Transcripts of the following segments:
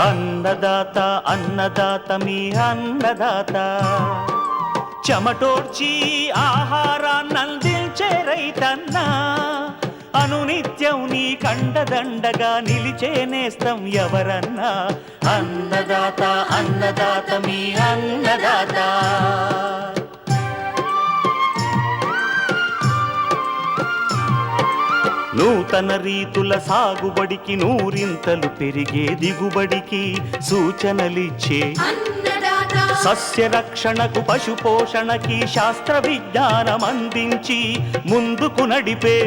అన్నదాత అన్నదాత మీ అన్నదాత, చెమటోడ్చి ఆహారాన్నందించే రైతన్నా, అనునిత్యం నీ కండదండగా నిలిచే నేస్తం ఎవరన్నా. అన్నదాత అన్నదాత మీ అన్నదాత. నూతన రీతుల సాగుబడికి, నూరింతలు పెరిగే దిగుబడికి సూచనలిచ్చే సస్య రక్షణకు, పశు పోషణకి శాస్త్ర విజ్ఞానం అందించి ముందుకు నడిపే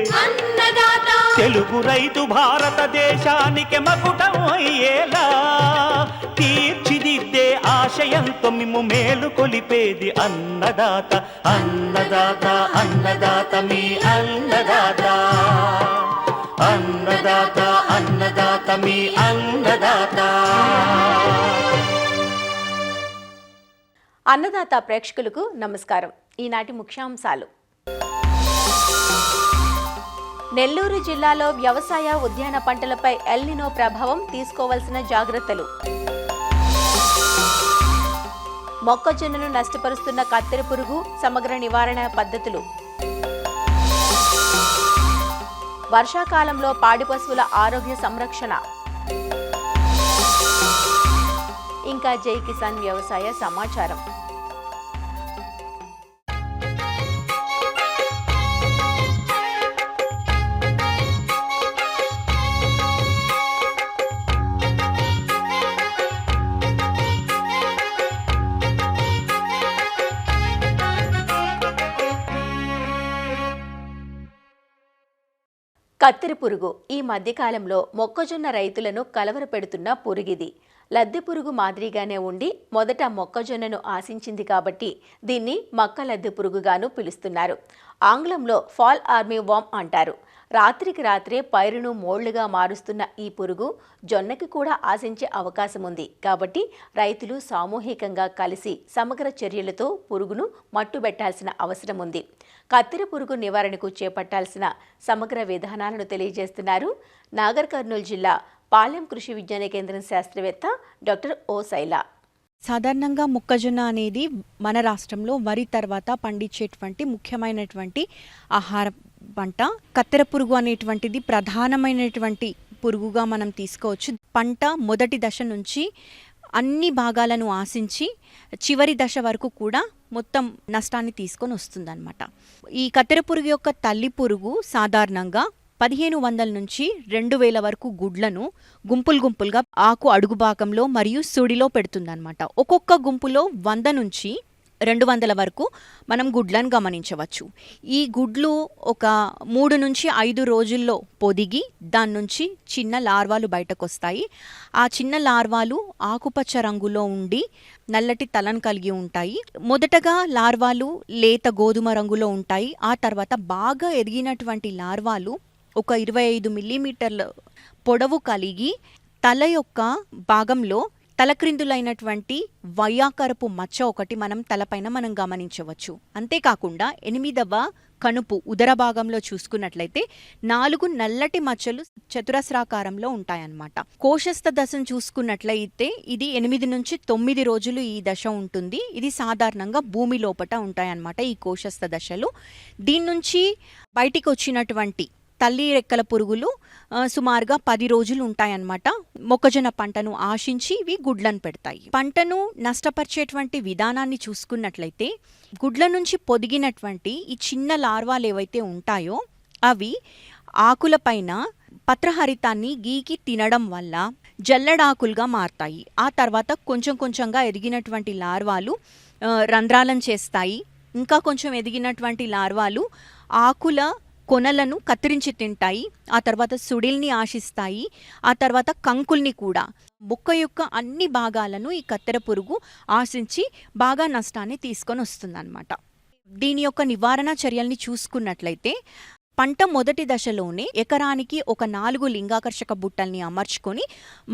తెలుగు రైతు భారతదేశానికి మకుటం అయ్యేలా తీర్చిదిద్దే ఆశయంతో మిమ్ము మేలు కొలిపేది అన్నదాత. అన్నదాత అన్నదాత మీ అన్నదాత. అన్నదాత అన్నదాత మీ అన్నదాత. అన్నదాత ప్రేక్షకులకు నమస్కారం. ఈనాటి ముఖ్యాంశాలు: నెల్లూరు జిల్లాలో వ్యవసాయ ఉద్యాన పంటలపై ఎల్ నినో ప్రభావం, తీసుకోవాల్సిన జాగ్రత్తలు. మొక్కజొన్నను నష్టపరుస్తున్న కత్తెర పురుగు, సమగ్ర నివారణ పద్ధతులు. వర్షాకాలంలో పాడి పశువుల ఆరోగ్య సంరక్షణ. ఇంకా జై కిసాన్ వ్యవసాయ సమాచారం. కత్తెర పురుగు ఈ మధ్యకాలంలో మొక్కజొన్న రైతులను కలవరపెడుతున్న పురుగిది. లద్దె పురుగు మాదిరిగానే ఉండి మొదట మొక్కజొన్నను ఆశించింది కాబట్టి దీన్ని మక్క లద్దె పురుగుగాను పిలుస్తున్నారు. ఆంగ్లంలో ఫాల్ ఆర్మీ వామ్ అంటారు. రాత్రికి రాత్రే పైరును మోళ్లుగా మారుస్తున్న ఈ పురుగు జొన్నకి కూడా ఆశించే అవకాశం ఉంది. కాబట్టి రైతులు సామూహికంగా కలిసి సమగ్ర చర్యలతో పురుగును మట్టుబెట్టాల్సిన అవసరం ఉంది. కత్తెర పురుగు నివారణకు చేపట్టాల్సిన సమగ్ర విధానాలను తెలియజేస్తున్నారు నాగర్ కర్నూలు జిల్లా పాలెం కృషి విజ్ఞాన కేంద్రం శాస్త్రవేత్త డాక్టర్ ఓ శైల. సాధారణంగా మొక్కజొన్న అనేది మన రాష్ట్రంలో వరి తర్వాత పండించేటువంటి ముఖ్యమైనటువంటి ఆహార పంట. కత్తెర పురుగు అనేటువంటిది ప్రధానమైనటువంటి పురుగుగా మనం తీసుకోవచ్చు. పంట మొదటి దశ నుంచి అన్ని భాగాలను ఆశించి చివరి దశ వరకు కూడా మొత్తం నష్టాన్ని తీసుకొని వస్తుందన్నమాట. ఈ కత్తెర పురుగు యొక్క తల్లి పురుగు సాధారణంగా 1500 నుంచి 2000 వరకు గుడ్లను గుంపులుగా ఆకు అడుగు భాగంలో మరియు సుడిలో పెడుతుందన్నమాట. ఒక్కొక్క గుంపులో 100 నుంచి 200 వరకు మనం గుడ్లను గమనించవచ్చు. ఈ గుడ్లు ఒక 3 నుంచి 5 రోజుల్లో పొదిగి దాని నుంచి చిన్న లార్వాలు బయటకు వస్తాయి. ఆ చిన్న లార్వాలు ఆకుపచ్చ రంగులో ఉండి నల్లటి తలను కలిగి ఉంటాయి. మొదటగా లార్వాలు లేత గోధుమ రంగులో ఉంటాయి. ఆ తర్వాత బాగా ఎదిగినటువంటి లార్వాలు ఒక 25 మిల్లీమీటర్ల పొడవు కలిగి తల యొక్క భాగంలో తలక్రిందులైనటువంటి వయ్యాకరపు మచ్చ ఒకటి తలపైన మనం గమనించవచ్చు. అంతేకాకుండా 8వ కనుపు ఉదర భాగంలో చూసుకున్నట్లయితే 4 నల్లటి మచ్చలు చతురస్రాకారంలో ఉంటాయన్నమాట. కోశస్థ దశను చూసుకున్నట్లయితే ఇది 8 నుంచి 9 రోజులు ఈ దశ ఉంటుంది. ఇది సాధారణంగా భూమి లోపట ఉంటాయన్నమాట ఈ కోశస్థ దశలు. దీని నుంచి బయటికి వచ్చినటువంటి తల్లి రెక్కల పురుగులు సుమారుగా 10 రోజులు ఉంటాయన్నమాట. మొక్కజొన్న పంటను ఆశించి ఇవి గుడ్లను పెడతాయి. పంటను నష్టపరిచేటువంటి విధానాన్ని చూసుకున్నట్లయితే గుడ్ల నుంచి పొదిగినటువంటి ఈ చిన్న లార్వాలు ఏవైతే ఉంటాయో అవి ఆకులపైన పత్రహరితాన్ని గీకి తినడం వల్ల జల్లడాకులుగా మారతాయి. ఆ తర్వాత కొంచెంగా ఎదిగినటువంటి లార్వాలు రంధ్రాలను చేస్తాయి. ఇంకా కొంచెం ఎదిగినటువంటి లార్వాలు ఆకుల కొనలను కత్తిరించి తింటాయి. ఆ తర్వాత సుడిల్ని ఆశిస్తాయి. ఆ తర్వాత కంకుల్ని కూడా. మొక్క యొక్క అన్ని భాగాలను ఈ కత్తెర పురుగు ఆశించి బాగా నష్టాన్ని తీసుకొని వస్తుందన్నమాట. దీని యొక్క నివారణ చర్యల్ని చూసుకున్నట్లయితే పంట మొదటి దశలోనే ఎకరానికి ఒక 4 లింగాకర్షక బుట్టల్ని అమర్చుకొని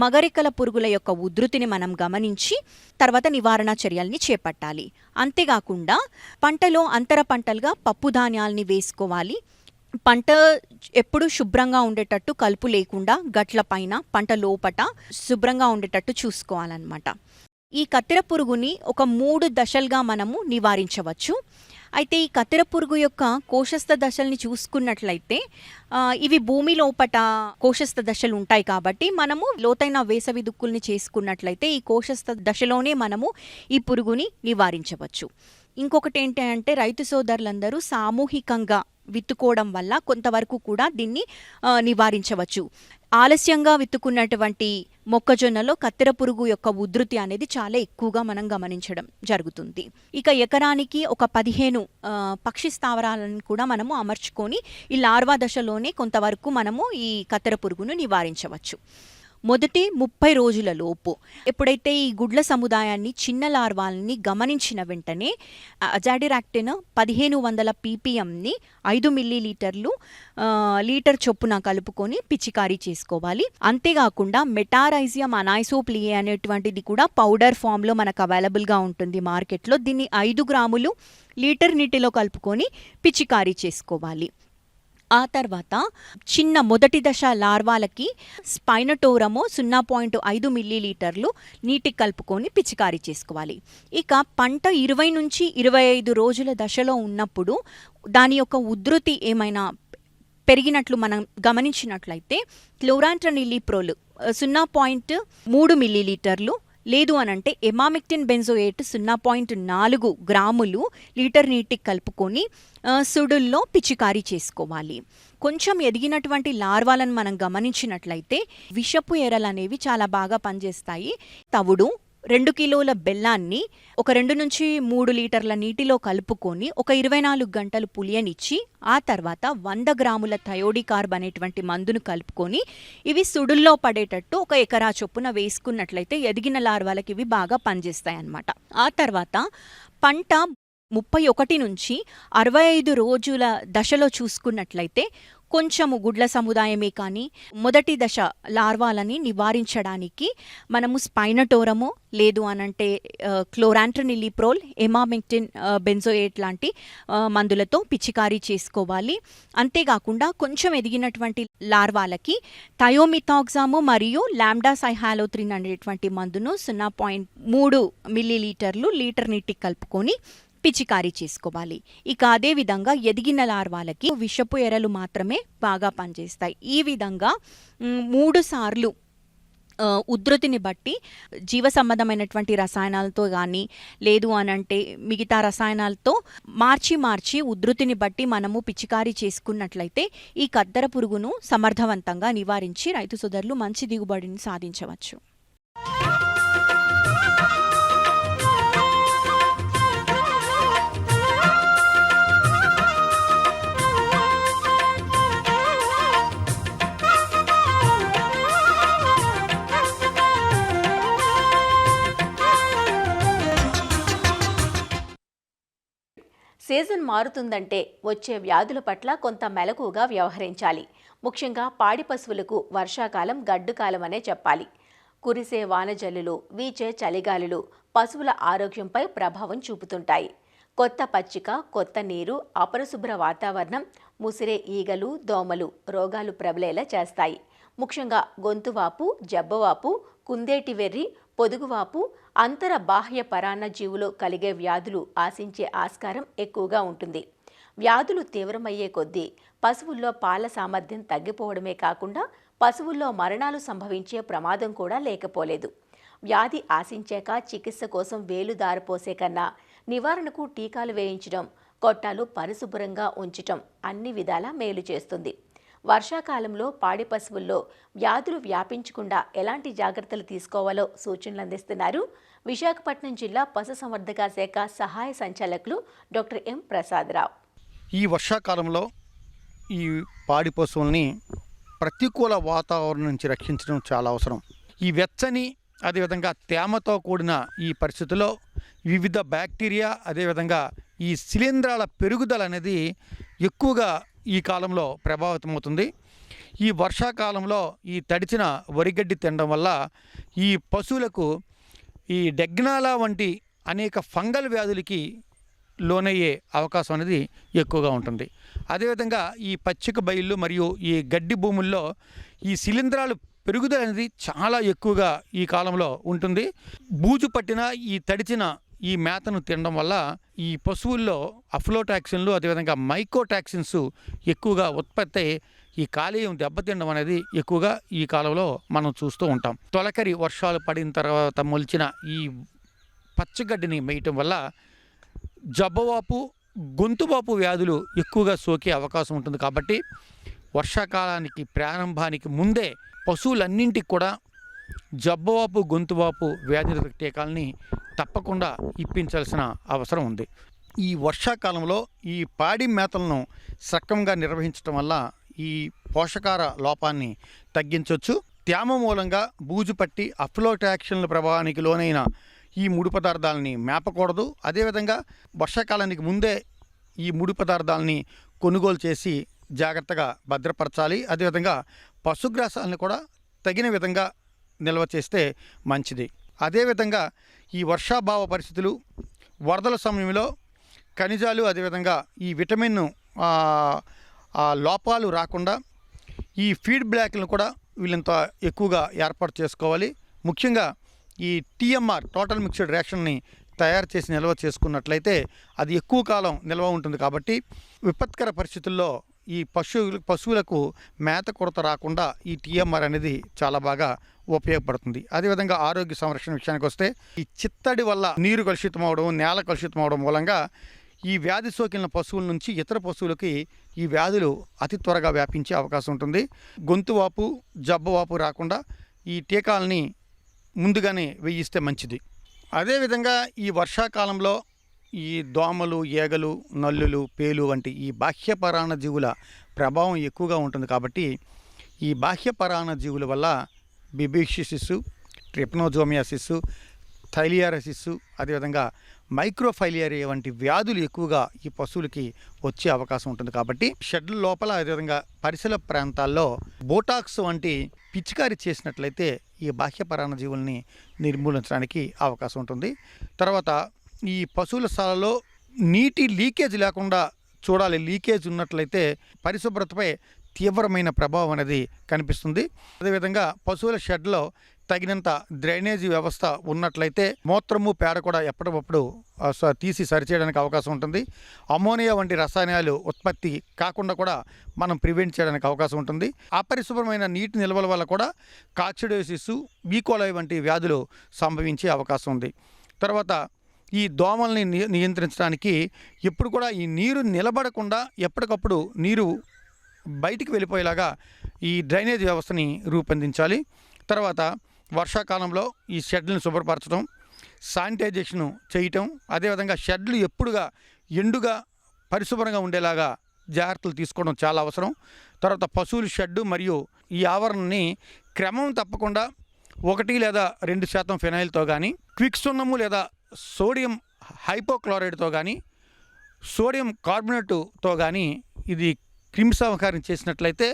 మగరెక్కల పురుగుల యొక్క ఉధృతిని మనం గమనించి తర్వాత నివారణ చర్యల్ని చేపట్టాలి. అంతేకాకుండా పంటలో అంతర పంటలుగా పప్పు ధాన్యాల్ని వేసుకోవాలి. పంట ఎప్పుడు శుభ్రంగా ఉండేటట్టు కలుపు లేకుండా గట్ల పైన పంట లోపట శుభ్రంగా ఉండేటట్టు చూసుకోవాలన్నమాట. ఈ కత్తెర పురుగుని ఒక 3 దశలుగా మనము నివారించవచ్చు. అయితే ఈ కత్తెర పురుగు యొక్క కోశస్థ దశల్ని చూసుకున్నట్లయితే ఇవి భూమి లోపట కోశస్థ దశలు ఉంటాయి కాబట్టి మనము లోతైన వేసవి దుక్కుల్ని చేసుకున్నట్లయితే ఈ కోశస్థ దశలోనే మనము ఈ పురుగుని నివారించవచ్చు. ఇంకొకటి ఏంటి అంటే రైతు సోదరులందరూ సామూహికంగా విత్తుకోవడం వల్ల కొంతవరకు కూడా దీన్ని నివారించవచ్చు. ఆలస్యంగా విత్తుకున్నటువంటి మొక్కజొన్నలో కత్తెర పురుగు యొక్క ఉధృతి అనేది చాలా ఎక్కువగా మనం గమనించడం జరుగుతుంది. ఇక ఎకరానికి ఒక 15 పక్షి స్థావరాలను కూడా మనము అమర్చుకొని ఈ లార్వా దశలోనే కొంతవరకు మనము ఈ కత్తెర పురుగును నివారించవచ్చు. మొదటి 30 రోజుల లోపు ఎప్పుడైతే ఈ గుడ్ల సముదాయాన్ని చిన్న లార్వాల్ని గమనించిన వెంటనే అజాడిరాక్టిన్ 1500 ppmని 5 మిల్లీలీటర్లు లీటర్ చొప్పున కలుపుకొని పిచికారీ చేసుకోవాలి. అంతేకాకుండా మెటారైజియం అనాయిసోప్లియే అనేటువంటిది కూడా పౌడర్ ఫామ్లో మనకు అవైలబుల్గా ఉంటుంది మార్కెట్లో. దీన్ని 5 గ్రాములు లీటర్ నీటిలో కలుపుకొని పిచికారీ చేసుకోవాలి. ఆ తర్వాత చిన్న మొదటి దశ లార్వాలకి స్పైనటోరమో 0.5 మిల్లీలీటర్లు నీటికి కలుపుకొని పిచికారీ చేసుకోవాలి. ఇక పంట 20 నుంచి 25 రోజుల దశలో ఉన్నప్పుడు దాని యొక్క ఉధృతి ఏమైనా పెరిగినట్లు మనం గమనించినట్లయితే క్లోరాంట్రనిలిప్రోల్ 0.3 మిల్లీలీటర్లు లేదు అనంటే ఎమామిక్టిన్ బెంజోయేట్ 0.4 గ్రాములు లీటర్ నీటికి కలుపుకొని సుడుల్లో పిచికారీ చేసుకోవాలి. కొంచెం ఎదిగినటువంటి లార్వాలను మనం గమనించినట్లయితే విషపు ఎరలు అనేవి చాలా బాగా పనిచేస్తాయి. తవుడు 2 కిలోల బెల్లాన్ని ఒక 2 నుంచి 3 లీటర్ల నీటిలో కలుపుకొని ఒక 24 గంటలు పులియనిచ్చి ఆ తర్వాత 100 గ్రాముల థయోడికార్బ్ అనేటువంటి మందును కలుపుకొని ఇవి సుడుల్లో పడేటట్టు ఒక ఎకరా చొప్పున వేసుకున్నట్లయితే ఎదిగిన లార్వాలకి ఇవి బాగా పనిచేస్తాయి అన్నమాట. ఆ తర్వాత పంట 31 నుంచి 65 రోజుల దశలో చూసుకున్నట్లయితే కొంచెము గుడ్ల సముదాయమే కానీ మొదటి దశ లార్వాలని నివారించడానికి మనము స్పైనటోరమో లేదు అనంటే క్లోరాంట్రనిలిప్రోల్ ఎమామిక్టిన్ బెంజోయేట్ లాంటి మందులతో పిచికారీ చేసుకోవాలి. అంతేకాకుండా కొంచెం ఎదిగినటువంటి లార్వాలకి థయోమిథాక్సాము మరియు లాంబ్డాసైహాలోత్రిన్ అనేటువంటి మందును 0.3 మిల్లీలీటర్లు లీటర్ నీటికి కలుపుకొని పిచికారీ చేసుకోవాలి. ఇక అదే విధంగా ఎదిగిన లార్వాలకి విషపు ఎరలు మాత్రమే బాగా పనిచేస్తాయి. ఈ విధంగా 3 సార్లు ఉధృతిని బట్టి జీవ సంబంధమైనటువంటి రసాయనాలతో కానీ లేదు అనంటే మిగతా రసాయనాలతో మార్చి ఉధృతిని బట్టి మనము పిచికారీ చేసుకున్నట్లయితే ఈ కత్తెర పురుగును సమర్థవంతంగా నివారించి రైతు సోదరులు మంచి దిగుబడిని సాధించవచ్చు. సీజన్ మారుతుందంటే వచ్చే వ్యాధుల పట్ల కొంత మెలకుగా వ్యవహరించాలి. ముఖ్యంగా పాడి పశువులకు వర్షాకాలం గడ్డుకాలం అనే చెప్పాలి. కురిసే వానజల్లులు, వీచే చలిగాలులు పశువుల ఆరోగ్యంపై ప్రభావం చూపుతుంటాయి. కొత్త పచ్చిక, కొత్త నీరు, అపరిశుభ్ర వాతావరణం, ముసిరే ఈగలు, దోమలు రోగాలు ప్రబలేలా చేస్తాయి. ముఖ్యంగా గొంతువాపు, జబ్బవాపు, కుందేటి వెర్రి, పొదుగువాపు, అంతర బాహ్య పరాన్న జీవులు కలిగే వ్యాధులు ఆశించే ఆస్కారం ఎక్కువగా ఉంటుంది. వ్యాధులు తీవ్రమయ్యే కొద్దీ పశువుల్లో పాల సామర్థ్యం తగ్గిపోవడమే కాకుండా పశువుల్లో మరణాలు సంభవించే ప్రమాదం కూడా లేకపోలేదు. వ్యాధి ఆశించాక చికిత్స కోసం వేలు దారిపోసే కన్నా నివారణకు టీకాలు వేయించడం, కొట్టాలు పరిశుభ్రంగా ఉంచటం అన్ని విధాలా మేలు చేస్తుంది. వర్షాకాలంలో పాడి పశువుల్లో వ్యాధులు వ్యాపించకుండా ఎలాంటి జాగ్రత్తలు తీసుకోవాలో సూచనలు అందిస్తున్నారు విశాఖపట్నం జిల్లా పశుసంవర్ధక శాఖ సహాయ సంచాలకులు డాక్టర్ ఎం ప్రసాదరావు. ఈ వర్షాకాలంలో ఈ పాడి పశువుల్ని ప్రతికూల వాతావరణం నుంచి రక్షించడం చాలా అవసరం. ఈ వెచ్చని అదేవిధంగా తేమతో కూడిన ఈ పరిస్థితుల్లో వివిధ బ్యాక్టీరియా అదేవిధంగా ఈ శిలీంధ్రాల పెరుగుదల అనేది ఎక్కువగా ఈ కాలంలో ప్రభావితమవుతుంది. ఈ వర్షాకాలంలో ఈ తడిచిన వరిగడ్డి తినడం వల్ల ఈ పశువులకు ఈ డెగ్నాలా వంటి అనేక ఫంగల్ వ్యాధులకి లోనయ్యే అవకాశం అనేది ఎక్కువగా ఉంటుంది. అదేవిధంగా ఈ పచ్చిక బయళ్ళు మరియు ఈ గడ్డి భూముల్లో ఈ శిలీంధ్రాలు పెరుగుదల అనేది చాలా ఎక్కువగా ఈ కాలంలో ఉంటుంది. బూజు పట్టిన ఈ తడిచిన ఈ మేతను తినడం వల్ల ఈ పశువుల్లో అఫ్లోటాక్సిన్లు అదేవిధంగా మైకోటాక్సిన్స్ ఎక్కువగా ఉత్పత్తి అయ్యి ఈ కాలేయం దెబ్బతినడం అనేది ఎక్కువగా ఈ కాలంలో మనం చూస్తూ ఉంటాం. తొలకరి వర్షాలు పడిన తర్వాత మొలిచిన ఈ పచ్చగడ్డిని మేయటం వల్ల జబ్బవాపు, గొంతువాపు వ్యాధులు ఎక్కువగా సోకే అవకాశం ఉంటుంది. కాబట్టి వర్షాకాలానికి ప్రారంభానికి ముందే పశువులన్నింటికి కూడా జబ్బవాపు, గొంతువాపు వ్యాధి నిరోధక టీకాలని తప్పకుండా ఇప్పించాల్సిన అవసరం ఉంది. ఈ వర్షాకాలంలో ఈ పాడి మేతలను సక్రమంగా నిర్వహించడం వల్ల ఈ పోషకార లోపాన్ని తగ్గించవచ్చు. తేమ మూలంగా బూజు పట్టి అఫ్లోటాక్సిన్ల ప్రభావానికి లోనైన ఈ ముడి పదార్థాలని మేపకూడదు. అదేవిధంగా వర్షాకాలానికి ముందే ఈ ముడి పదార్థాలని కొనుగోలు చేసి జాగ్రత్తగా భద్రపరచాలి. అదేవిధంగా పశుగ్రాసాలను కూడా తగిన విధంగా నిల్వ చేస్తే మంచిది. అదేవిధంగా ఈ వర్షాభావ పరిస్థితులు, వరదల సమయంలో ఖనిజాలు అదేవిధంగా ఈ విటమిన్ లోపాలు రాకుండా ఈ ఫీడ్ బ్లాక్లను కూడా వీళ్ళంత ఎక్కువగా ఏర్పాటు చేసుకోవాలి. ముఖ్యంగా ఈ TMR టోటల్ మిక్స్డ్ రేషన్ని తయారు చేసి నిల్వ చేసుకున్నట్లయితే అది ఎక్కువ కాలం నిల్వ ఉంటుంది. కాబట్టి విపత్కర పరిస్థితుల్లో ఈ పశువులకు మేత కొరత రాకుండా ఈ TMR అనేది చాలా బాగా ఉపయోగపడుతుంది. అదేవిధంగా ఆరోగ్య సంరక్షణ విషయానికి వస్తే ఈ చిత్తడి వల్ల నీరు కలుషితం అవడం, నేల కలుషితం అవడం మూలంగా ఈ వ్యాధి సోకిన పశువుల నుంచి ఇతర పశువులకి ఈ వ్యాధులు అతి త్వరగా వ్యాపించే అవకాశం ఉంటుంది. గొంతువాపు, జబ్బవాపు రాకుండా ఈ టీకాలని ముందుగానే వేయిస్తే మంచిది. అదేవిధంగా ఈ వర్షాకాలంలో ఈ దోమలు, ఈగలు, నల్లులు, పేలు వంటి ఈ బాహ్య పరాణ జీవుల ప్రభావం ఎక్కువగా ఉంటుంది. కాబట్టి ఈ బాహ్య పరాణ జీవుల వల్ల బిబిషిసిస్, ట్రిప్నోజోమియాసిస్, థైలియారసిస్ అదేవిధంగా మైక్రోఫైలియరియా వంటి వ్యాధులు ఎక్కువగా ఈ పశువులకి వచ్చే అవకాశం ఉంటుంది. కాబట్టి షెడ్ల లోపల అదేవిధంగా పరిసర ప్రాంతాల్లో బోటాక్స్ వంటి పిచికారీ చేసినట్లయితే ఈ బాహ్య పరాణ జీవుల్ని నిర్మూలించడానికి అవకాశం ఉంటుంది. తర్వాత ఈ పశువుల శాలలో నీటి లీకేజ్ లేకుండా చూడాలి. లీకేజ్ ఉన్నట్లయితే పరిశుభ్రతపై తీవ్రమైన ప్రభావం అనేది కనిపిస్తుంది. అదేవిధంగా పశువుల షెడ్లో తగినంత డ్రైనేజీ వ్యవస్థ ఉన్నట్లయితే మూత్రము, పేడ కూడా ఎప్పటికప్పుడు తీసి సరిచేయడానికి అవకాశం ఉంటుంది. అమోనియా వంటి రసాయనాలు ఉత్పత్తి కాకుండా కూడా మనం ప్రివెంట్ చేయడానికి అవకాశం ఉంటుంది. అపరిశుభ్రమైన నీటి నిల్వల వల్ల కూడా కాక్సిడియోసిస్, ఈకోలై వంటి వ్యాధులు సంభవించే అవకాశం ఉంది. తర్వాత ఈ దోమల్ని నియంత్రించడానికి ఎప్పుడు కూడా ఈ నీరు నిలబడకుండా ఎప్పటికప్పుడు నీరు బయటికి వెళ్ళిపోయేలాగా ఈ డ్రైనేజ్ వ్యవస్థని రూపొందించాలి. తర్వాత వర్షాకాలంలో ఈ షెడ్లను శుభ్రపరచడం, శానిటైజేషన్ చేయటం, అదేవిధంగా షెడ్లు ఎప్పుడుగా ఎండుగా పరిశుభ్రంగా ఉండేలాగా జాగ్రత్తలు తీసుకోవడం చాలా అవసరం. తర్వాత పశువుల షెడ్డు మరియు ఈ ఆవరణని క్రమం తప్పకుండా 1 లేదా 2% ఫినాయిల్తో కానీ, క్విక్ సున్నము లేదా సోడియం హైపోక్లోరైడ్తో కానీ, సోడియం కార్బోనేట్తో కానీ ఇది క్రిమిసంహారం చేసినట్లయితే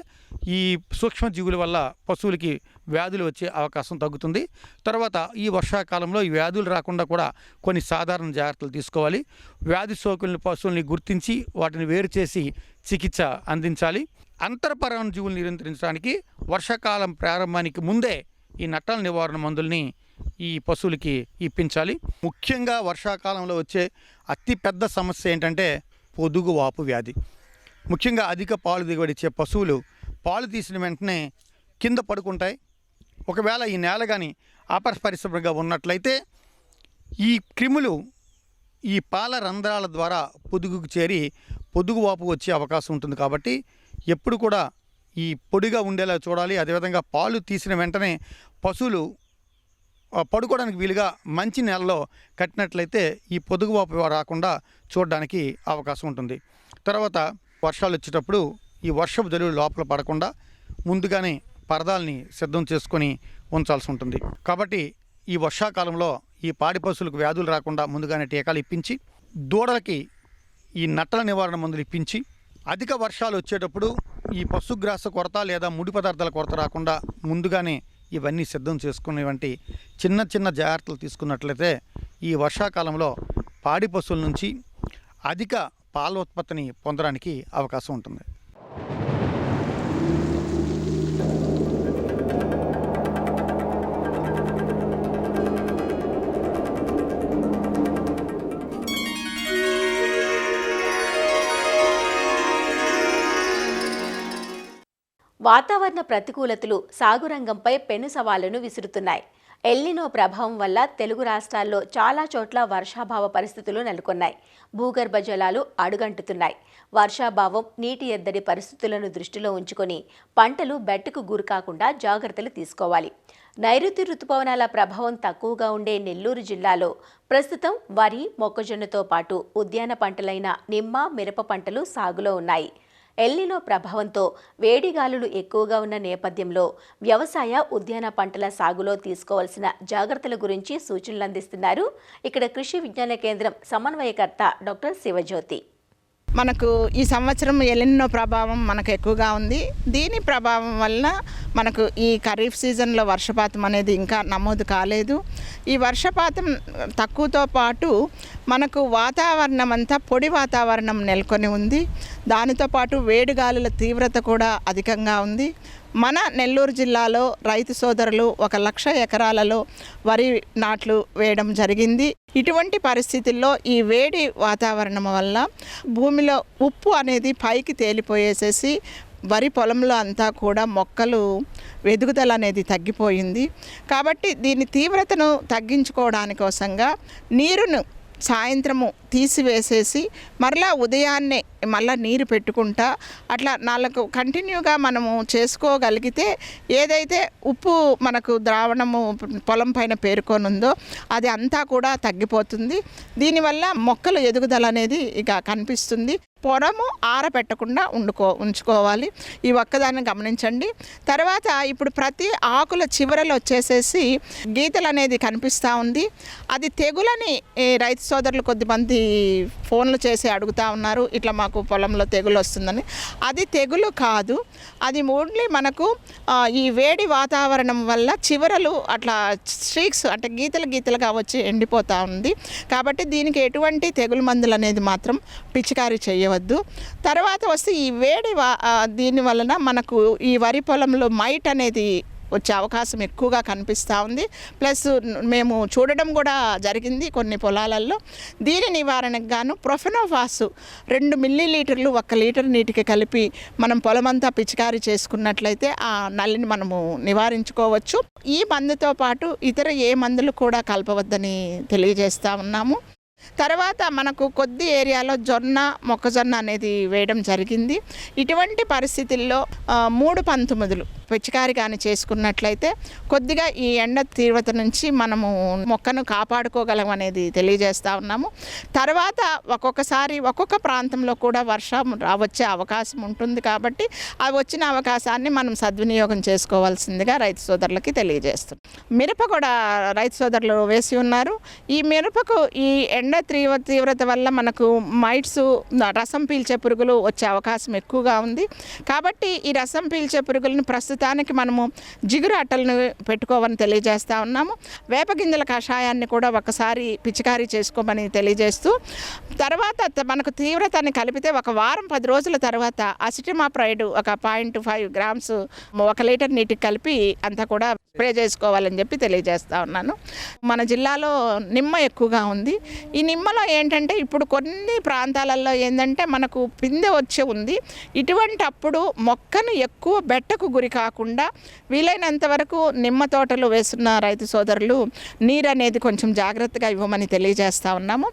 ఈ సూక్ష్మజీవుల వల్ల పశువులకి వ్యాధులు వచ్చే అవకాశం తగ్గుతుంది. తర్వాత ఈ వర్షాకాలంలో ఈ వ్యాధులు రాకుండా కూడా కొన్ని సాధారణ జాగ్రత్తలు తీసుకోవాలి. వ్యాధి సోకిన పశువుల్ని గుర్తించి వాటిని వేరు చేసి చికిత్స అందించాలి. అంతరపరాణ జీవులు నియంత్రించడానికి వర్షాకాలం ప్రారంభానికి ముందే ఈ నట్టల నివారణ మందుల్ని ఈ పశువులకి ఇప్పించాలి. ముఖ్యంగా వర్షాకాలంలో వచ్చే అతి పెద్ద సమస్య ఏంటంటే పొదుగు వాపు వ్యాధి. ముఖ్యంగా అధిక పాలు దిగుబడి ఇచ్చే పశువులు పాలు తీసిన వెంటనే కింద పడుకుంటాయి. ఒకవేళ ఈ నేల కానీ అపరిశుభ్రంగా ఉన్నట్లయితే ఈ క్రిములు ఈ పాల రంధ్రాల ద్వారా పొదుగుకు చేరి పొదుగు వాపు వచ్చే అవకాశం ఉంటుంది. కాబట్టి ఎప్పుడు కూడా ఈ పొడిగా ఉండేలా చూడాలి. అదేవిధంగా పాలు తీసిన వెంటనే పశువులు పడుకోవడానికి వీలుగా మంచి నేలలో కట్టినట్లయితే ఈ పొదుగు వాపు రాకుండా చూడడానికి అవకాశం ఉంటుంది. తర్వాత వర్షాలు వచ్చేటప్పుడు ఈ వర్షపు జల్లులు లోపల పడకుండా ముందుగానే పరదాలని సిద్ధం చేసుకొని ఉంచాల్సి ఉంటుంది. కాబట్టి ఈ వర్షాకాలంలో ఈ పాడి పశువులకు వ్యాధులు రాకుండా ముందుగానే టీకాలు ఇప్పించి, దూడలకి ఈ నట్టల నివారణ మందులు ఇప్పించి, అధిక వర్షాలు వచ్చేటప్పుడు ఈ పశుగ్రాస కొరత లేదా ముడి పదార్థాల కొరత రాకుండా ముందుగానే ఇవన్నీ సిద్ధం చేసుకునేవంటి చిన్న చిన్న జాగ్రత్తలు తీసుకున్నట్లయితే ఈ వర్షాకాలంలో పాడి పశువుల నుంచి అధిక పాల ఉత్పత్తిని పొందడానికి అవకాశం ఉంటుంది. వాతావరణ ప్రతికూలతలు సాగు రంగంపై పెను సవాళ్లను విసురుతున్నాయి. ఎల్నినో ప్రభావం వల్ల తెలుగు రాష్ట్రాల్లో చాలా చోట్ల వర్షాభావ పరిస్థితులు నెలకొన్నాయి. భూగర్భ జలాలు అడుగంటుతున్నాయి. వర్షాభావం, నీటి ఎద్దడి పరిస్థితులను దృష్టిలో ఉంచుకొని పంటలు బెట్టకు గురికాకుండా జాగ్రత్తలు తీసుకోవాలి. నైరుతి రుతుపవనాల ప్రభావం తక్కువగా ఉండే నెల్లూరు జిల్లాలో ప్రస్తుతం వరి, మొక్కజొన్నతో పాటు ఉద్యాన పంటలైన నిమ్మ, మిరప పంటలు సాగులో ఉన్నాయి. ఎల్నినో ప్రభావంతో వేడిగాలులు ఎక్కువగా ఉన్న నేపథ్యంలో వ్యవసాయ, ఉద్యాన పంటల సాగులో తీసుకోవాల్సిన జాగ్రత్తల గురించి సూచనలు అందిస్తున్నారు ఇక్కడ కృషి విజ్ఞాన కేంద్రం సమన్వయకర్త డాక్టర్ శివజ్యోతి. మనకు ఈ సంవత్సరం ఎల్నినో ప్రభావం మనకు ఎక్కువగా ఉంది. దీని ప్రభావం వలన మనకు ఈ ఖరీఫ్ సీజన్లో వర్షపాతం అనేది ఇంకా నమోదు కాలేదు. ఈ వర్షపాతం తక్కువతో పాటు మనకు వాతావరణం అంతా పొడి వాతావరణం నెలకొని ఉంది. దానితో పాటు వేడిగాలుల తీవ్రత కూడా అధికంగా ఉంది. మన నెల్లూరు జిల్లాలో రైతు సోదరులు 1,00,000 ఎకరాలలో వరి నాట్లు వేయడం జరిగింది. ఇటువంటి పరిస్థితుల్లో ఈ వేడి వాతావరణం వల్ల భూమిలో ఉప్పు అనేది పైకి తేలిపోయేసేసి వరి పొలంలో అంతా కూడా మొక్కలు ఎదుగుదల అనేది తగ్గిపోయింది. కాబట్టి దీని తీవ్రతను తగ్గించుకోవడానికోసంగా నీరును సాయంత్రము తీసివేసేసి మరలా ఉదయాన్నే మళ్ళీ నీరు పెట్టుకుంటా అట్లా 4 కంటిన్యూగా మనము చేసుకోగలిగితే ఏదైతే ఉప్పు మనకు ద్రావణము పొలం పైన పేరుకొనుందో అది అంతా కూడా తగ్గిపోతుంది. దీనివల్ల మొక్కలు ఎదుగుదల అనేది ఇక కనిపిస్తుంది. పొరము ఆరబెట్టకుండా ఉంచుకోవాలి. ఈ ఒక్కదాన్ని గమనించండి. తర్వాత ఇప్పుడు ప్రతి ఆకుల చివరలో వచ్చేసేసి గీతలు అనేది కనిపిస్తూ ఉంది. అది తెగులని రైతు సోదరులు కొద్దిమంది ఫోన్లు చేసి అడుగుతూ ఉన్నారు, ఇట్లా మాకు పొలంలో తెగులు వస్తుందని. అది తెగులు కాదు, అది ఓన్లీ మనకు ఈ వేడి వాతావరణం వల్ల చివరలు అట్లా స్ట్రీక్స్ అంటే గీతలుగా వచ్చి ఎండిపోతూ ఉంది. కాబట్టి దీనికి ఎటువంటి తెగులు మందులు అనేది మాత్రం పిచికారీ చేయవద్దు. తర్వాత వస్తే ఈ వేడి దీని వలన మనకు ఈ వరి పొలంలో మైట్ అనేది వచ్చే అవకాశం ఎక్కువగా కనిపిస్తూ ఉంది. ప్లస్ మేము చూడడం కూడా జరిగింది కొన్ని పొలాలలో. దీని నివారణకు గాను ప్రొఫెనోఫాస్ 2 మిల్లీలీటర్లు 1 లీటర్ నీటికి కలిపి మనం పొలమంతా పిచికారీ చేసుకున్నట్లయితే ఆ నల్లిని మనము నివారించుకోవచ్చు. ఈ మందుతో పాటు ఇతర ఏ మందులు కూడా కలపవద్దని తెలియజేస్తూ ఉన్నాము. తర్వాత మనకు కొద్ది ఏరియాలో జొన్న, మొక్కజొన్న అనేది వేయడం జరిగింది. ఇటువంటి పరిస్థితుల్లో 3 పంతుముదులు పిచికారి కానీ చేసుకున్నట్లయితే కొద్దిగా ఈ ఎండ తీవ్రత నుంచి మనము మొక్కను కాపాడుకోగలం అనేది తెలియజేస్తూ ఉన్నాము. తర్వాత ఒక్కొక్కసారి ఒక్కొక్క ప్రాంతంలో కూడా వర్షం వచ్చే అవకాశం ఉంటుంది. కాబట్టి ఆ వచ్చిన అవకాశాన్ని మనం సద్వినియోగం చేసుకోవాల్సిందిగా రైతు సోదరులకి తెలియజేస్తున్నాం. మిరప కూడా రైతు సోదరులు వేసి ఉన్నారు. ఈ మిరపకు ఈ ఎండ తీవ్రత వల్ల మనకు మైట్స్, రసం పీల్చే పురుగులు వచ్చే అవకాశం ఎక్కువగా ఉంది. కాబట్టి ఈ రసం పీల్చే పురుగులను ప్రస్తుతానికి మనము జిగురు అట్టలను పెట్టుకోవని తెలియజేస్తూ ఉన్నాము. వేపగింజల కషాయాన్ని కూడా ఒకసారి పిచికారీ చేసుకోమని తెలియజేస్తూ, తర్వాత మనకు తీవ్రతని కలిపితే 1 వారం 10 రోజుల తర్వాత అసిటమాప్రైడ్ 1.5 గ్రామ్స్ 1 లీటర్ నీటికి కలిపి అంతా కూడా స్ప్రే చేసుకోవాలని చెప్పి తెలియజేస్తూ ఉన్నాను. మన జిల్లాలో నిమ్మ ఎక్కువగా ఉంది. ఈ నిమ్మలో ఏంటంటే ఇప్పుడు కొన్ని ప్రాంతాలలో ఏంటంటే మనకు పిందె వచ్చి ఉంది. ఇటువంటి అప్పుడు మొక్కను ఎక్కువ బెట్టకు గురి కాకుండా వీలైనంత వరకు నిమ్మ తోటలు వేస్తున్న రైతు సోదరులు నీరు అనేది కొంచెం జాగ్రత్తగా ఇవ్వమని తెలియజేస్తూ ఉన్నాము.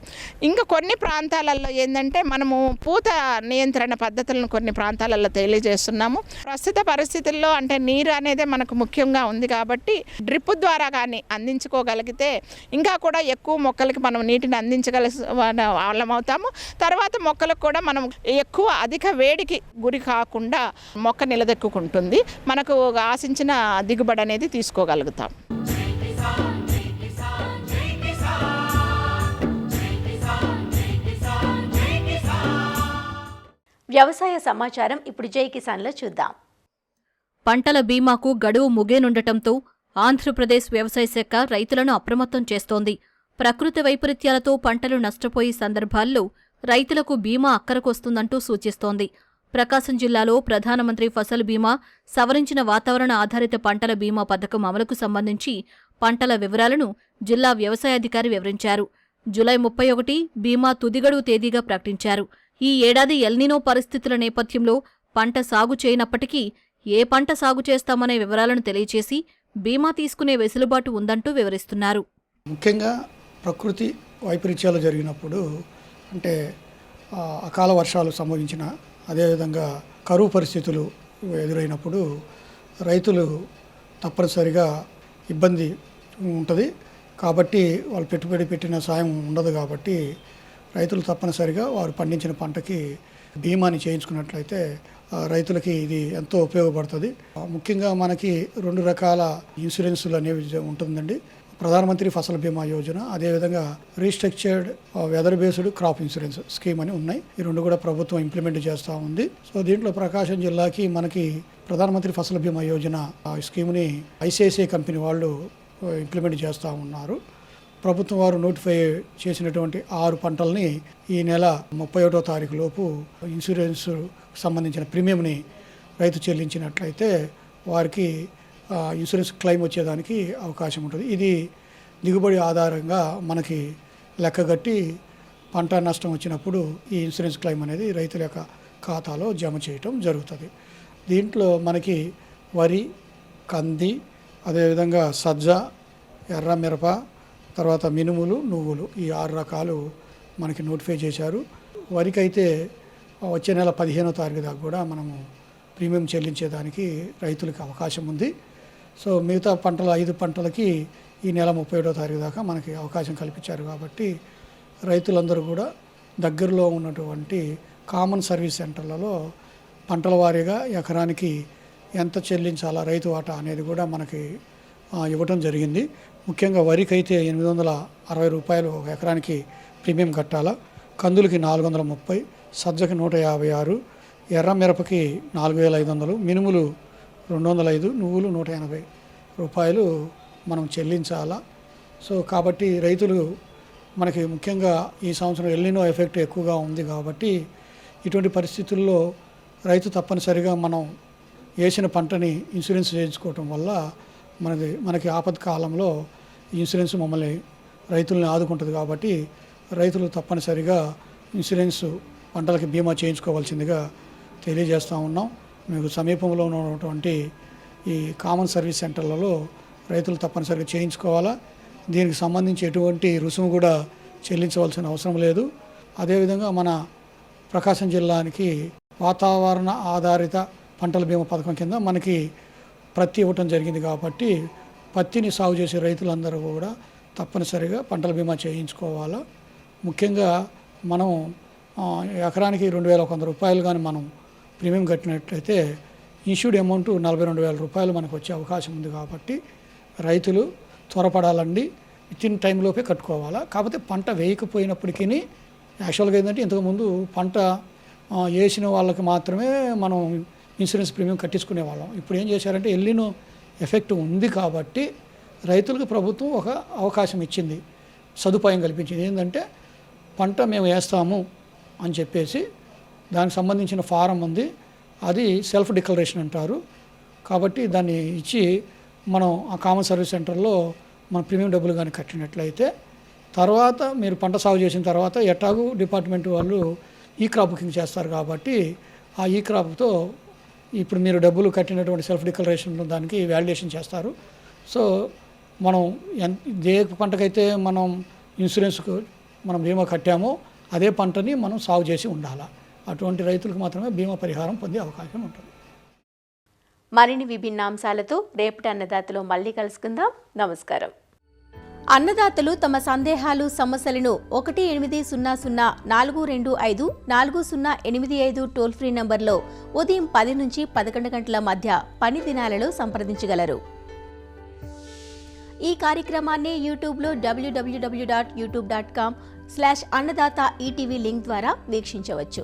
ఇంకా కొన్ని ప్రాంతాలలో ఏంటంటే మనము పూత నియంత్రణ పద్ధతులను కొన్ని ప్రాంతాలలో తెలియజేస్తున్నాము. ప్రస్తుత పరిస్థితుల్లో అంటే నీరు అనేది మనకు ముఖ్యంగా ఉంది కాబట్టి డ్రిప్ ద్వారా కానీ అందించుకోగలిగితే ఇంకా కూడా ఎక్కువ మొక్కలకి మనం నీటిని అందించగల వాళ్ళమవుతాము. తర్వాత మొక్కలకు కూడా మనం ఎక్కువ అధిక వేడికి గురి కాకుండా మొక్క నిలదొక్కుంటుంది. మనకు ఆశించిన దిగుబడి అనేది తీసుకోగలుగుతాం. వ్యవసాయ సమాచారం ఇప్పుడు జై కిసాన్లో చూద్దాం. పంటల బీమాకు గడువు ముగేనుండటంతో ఆంధ్రప్రదేశ్ వ్యవసాయ శాఖ రైతులను అప్రమత్తం చేస్తోంది. ప్రకృతి వైపరీత్యాలతో పంటలు నష్టపోయే సందర్భాల్లో రైతులకు బీమా అక్కరకొస్తుందంటూ సూచిస్తోంది. ప్రకాశం జిల్లాలో ప్రధానమంత్రి ఫసల్ బీమా, సవరించిన వాతావరణ ఆధారిత పంటల బీమా పథకం అమలుకు సంబంధించి పంటల వివరాలను జిల్లా వ్యవసాయాధికారి వివరించారు. జూలై 31 బీమా తుదిగడువు తేదీగా ప్రకటించారు. ఈ ఏడాది ఎల్నినో పరిస్థితుల నేపథ్యంలో పంట సాగు చేయనప్పటికీ ఏ పంట సాగు చేస్తామనే వివరాలను తెలియచేసి బీమా తీసుకునే వెసులుబాటు ఉందంటూ వివరిస్తున్నారు. ముఖ్యంగా ప్రకృతి వైపరీత్యాలు జరిగినప్పుడు, అంటే అకాల వర్షాలు సంభవించిన, అదేవిధంగా కరువు పరిస్థితులు ఎదురైనప్పుడు రైతులు తప్పనిసరిగా ఇబ్బంది ఉంటుంది. కాబట్టి వాళ్ళు పెట్టుబడి పెట్టిన సాయం ఉండదు. కాబట్టి రైతులు తప్పనిసరిగా వారు పండించిన పంటకి బీమాని చేయించుకున్నట్లయితే రైతులకి ఇది ఎంతో ఉపయోగపడుతుంది. ముఖ్యంగా మనకి 2 రకాల ఇన్సూరెన్సులు అనేవి ఉంటుందండి. ప్రధానమంత్రి ఫసల్ బీమా యోజన, అదేవిధంగా restructured weather based crop insurance scheme అని ఉన్నాయి. ఈ 2 కూడా ప్రభుత్వం ఇంప్లిమెంట్ చేస్తూ ఉంది. సో దీంట్లో ప్రకాశం జిల్లాకి మనకి ప్రధానమంత్రి ఫసల్ బీమా యోజన స్కీమ్ని ఐసిఐసిఐ కంపెనీ వాళ్ళు ఇంప్లిమెంట్ చేస్తూ ఉన్నారు. ప్రభుత్వం వారు నోటిఫై చేసినటువంటి 6 పంటల్ని ఈ నెల 31వ తారీఖు లోపు ఇన్సూరెన్స్ సంబంధించిన ప్రీమియంని రైతు చెల్లించినట్లయితే వారికి ఇన్సూరెన్స్ క్లెయిమ్ వచ్చేదానికి అవకాశం ఉంటుంది. ఇది దిగుబడి ఆధారంగా మనకి లెక్కగట్టి పంట నష్టం వచ్చినప్పుడు ఈ ఇన్సూరెన్స్ క్లెయిమ్ అనేది రైతుల యొక్క ఖాతాలో జమ చేయటం జరుగుతుంది. దీంట్లో మనకి వరి, కంది, అదేవిధంగా సజ్జ, ఎర్ర మిరప, తర్వాత మినుములు, నువ్వులు, ఈ 6 రకాలు మనకి నోటిఫై చేశారు. వరికి అయితే వచ్చే నెల 15వ తారీఖు దాకా కూడా మనము ప్రీమియం చెల్లించేదానికి రైతులకు అవకాశం ఉంది. సో మిగతా పంటలు 5 పంటలకి ఈ నెల 31వ తారీఖు దాకా మనకి అవకాశం కల్పించారు. కాబట్టి రైతులందరూ కూడా దగ్గరలో ఉన్నటువంటి కామన్ సర్వీస్ సెంటర్లలో పంటల వారీగా ఎకరానికి ఎంత చెల్లించాలా రైతు వాటా అనేది కూడా మనకి ఇవ్వటం జరిగింది. ముఖ్యంగా వరికి అయితే 860 రూపాయలు ఒక ఎకరానికి ప్రీమియం కట్టాలా, కందులకి 430, సజ్జకి 156, ఎర్ర మిరపకి 4500, మినుములు 205, నువ్వులు 180 రూపాయలు మనం చెల్లించాలా. సో కాబట్టి రైతులు మనకి ముఖ్యంగా ఈ సంవత్సరం ఎల్నినో ఎఫెక్ట్ ఎక్కువగా ఉంది. కాబట్టి ఇటువంటి పరిస్థితుల్లో రైతు తప్పనిసరిగా మనం వేసిన పంటని ఇన్సూరెన్స్ చేయించుకోవటం వల్ల మనకి ఆపద కాలంలో ఇన్సూరెన్స్ రైతుల్ని ఆదుకుంటుంది. కాబట్టి రైతులు తప్పనిసరిగా ఇన్సూరెన్స్ పంటలకి బీమా చేయించుకోవాల్సిందిగా తెలియజేస్తూ ఉన్నాం. మీకు సమీపంలో ఉన్నటువంటి ఈ కామన్ సర్వీస్ సెంటర్లలో రైతులు తప్పనిసరిగా చేయించుకోవాలా. దీనికి సంబంధించి ఎటువంటి రుసుము కూడా చెల్లించవలసిన అవసరం లేదు. అదేవిధంగా మన ప్రకాశం జిల్లానికి వాతావరణ ఆధారిత పంటల బీమా పథకం కింద మనకి పత్తి ఇవ్వటం జరిగింది. కాబట్టి పత్తిని సాగు చేసే రైతులందరూ కూడా తప్పనిసరిగా పంటల బీమా చేయించుకోవాలా. ముఖ్యంగా మనం ఎకరానికి 2100 రూపాయలు కానీ మనం ప్రీమియం కట్టినట్లయితే ఇన్సూర్డ్ అమౌంట్ 42,000 రూపాయలు మనకు వచ్చే అవకాశం ఉంది. కాబట్టి రైతులు త్వరపడాలండి, వితిన్ టైంలోపే కట్టుకోవాలా. కాకపోతే పంట వేయకపోయినప్పటికీ యాక్చువల్గా ఏంటంటే ఇంతకుముందు పంట వేసిన వాళ్ళకి మాత్రమే మనం ఇన్సూరెన్స్ ప్రీమియం కట్టించుకునే వాళ్ళం. ఇప్పుడు ఏం చేశారంటే ఎల్నినో ఎఫెక్ట్ ఉంది కాబట్టి రైతులకు ప్రభుత్వం ఒక అవకాశం ఇచ్చింది, సదుపాయం కల్పించింది. ఏంటంటే పంట మేము వేస్తాము అని చెప్పేసి దానికి సంబంధించిన ఫారం ఉంది, అది సెల్ఫ్ డిక్లరేషన్ అంటారు. కాబట్టి దాన్ని ఇచ్చి మనం ఆ కామన్ సర్వీస్ సెంటర్లో మన ప్రీమియం డబ్బులు కానీ కట్టినట్లయితే తర్వాత మీరు పంట సాగు చేసిన తర్వాత ఎట్లాగూ డిపార్ట్మెంట్ వాళ్ళు ఈ క్రాప్ బుకింగ్ చేస్తారు. కాబట్టి ఆ ఈ క్రాప్తో ఇప్పుడు మీరు డబ్బులు కట్టినటువంటి సెల్ఫ్ డిక్లరేషన్ దానికి వాలిడేషన్ చేస్తారు. సో మనం ఏ పంటకైతే మనం ఇన్సూరెన్స్కు మనం బీమా కట్టామో అదే పంటని మనం సాగు చేసి ఉండాలి. అటువంటి రైతులకు మాత్రమే బీమా పరిహారం పొందే అవకాశం ఉంటుంది. మరిన్ని విభిన్న అంశాలతో రేపటి అన్నదాతలో మళ్ళీ కలుసుకుందాం. నమస్కారం. అన్నదాతలు తమ సందేహాలు, సమస్యలను 18004254085 టోల్ ఫ్రీ నంబర్లో ఉదయం 10 నుంచి 11 గంటల మధ్య పని దినాలలో సంప్రదించగలరు. ఈ కార్యక్రమాన్ని యూట్యూబ్లో www.youtube.com/అన్నదాత ఈటీవీ లింక్ ద్వారా వీక్షించవచ్చు.